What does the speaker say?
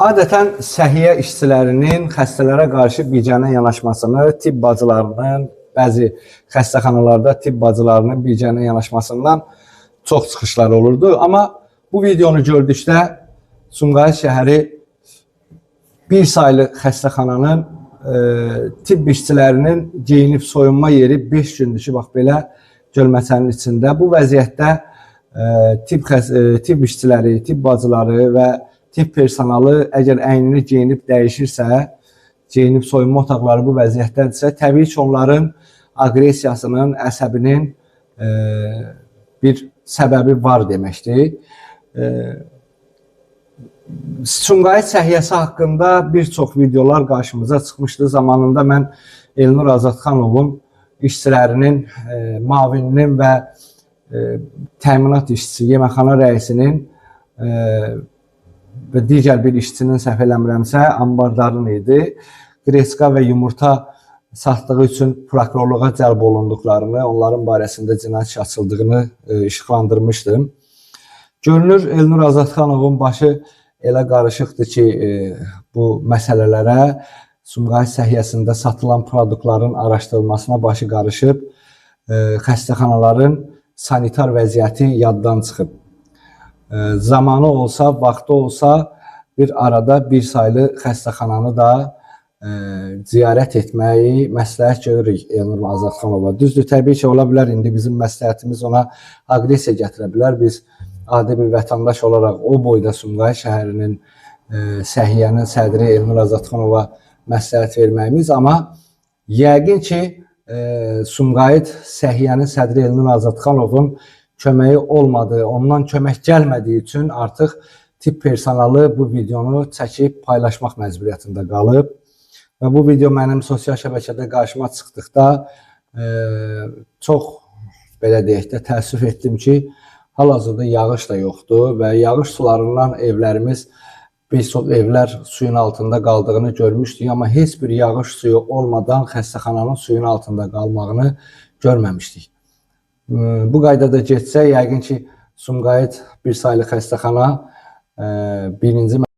Adətən səhiyyə işçilərinin xəstələrə qarşı biganə yanaşmasını, tibb bacılarının, bəzi xəstəxanalarda tibb bacılarının biganə yanaşmasından çox çıxışlar olurdu. Amma bu videonu gördükdə Sumqayıt şəhəri bir saylı xəstəxananın tibb işçilərinin geyinib soyunma yeri 5 gündür ki, bax belə gölməçənin içində. Bu vəziyyətdə tibb işçiləri, tibb bacıları və tibb personalı əgər əynini geyinib dəyişirsə, geyinib soyunma otaqları bu vəziyyətdədirsə, təbii ki, onların aqressiyasının, əsəbinin bir səbəbi var deməkdir. Sumqayıt səhiyyəsi haqqında bir çox videolar qarşımıza çıxmışdı. Zamanında mən Elnur Azadxanovun işçilərinin, mavininin və təminat işçisi, yeməkxana rəisinin və digər bir işçinin səhv eləmirəmsə, ambardarın idi. Qreçka və yumurta satdığı üçün prokurorluğa cəlb olunduqlarını, onların barəsində cinayət işi açıldığını işıqlandırmışdım. Görünür, Elnur Azadxanovun başı elə qarışıqdır ki, bu məsələlərə Sumqayıt səhiyyəsində satılan produktların araşdırılmasına başı qarışıb, xəstəxanaların sanitar vəziyyəti yaddan çıxıb. Zamanı olsa, vaxtı olsa bir arada bir saylı xəstəxananı da ziyarət etməyi məsləhət görürük Elnur Azadxanova. Düzdür, təbii ki, ola bilər, indi bizim məsləhətimiz ona aqressiya gətirə bilər. Biz adi bir vətəndaş olaraq o boyda Sumqayıt şəhərinin səhiyyənin sədri Elnur Azadxanova məsləhət verməyimiz, amma yəqin ki, Sumqayıt səhiyyənin sədri Elnur Azadxanovun köməyi olmadığı, ondan kömək gəlmədiyi üçün artıq tibb personalı bu videonu çəkib paylaşmaq məcburiyyətində qalıb. Və bu video mənim sosial şəbəkədə qarşıma çıxdıqda çox, belə deyək də, təəssüf etdim ki, hal-hazırda yağış da yoxdur və yağış sularından evlərimiz, bir çox evlər suyun altında qaldığını görmüşdük, amma heç bir yağış suyu olmadan xəstəxananın suyun altında qalmağını görməmişdik. Bu qaydada getsə, yəqin ki, Sumqayıt bir saylı xəstəxana birinci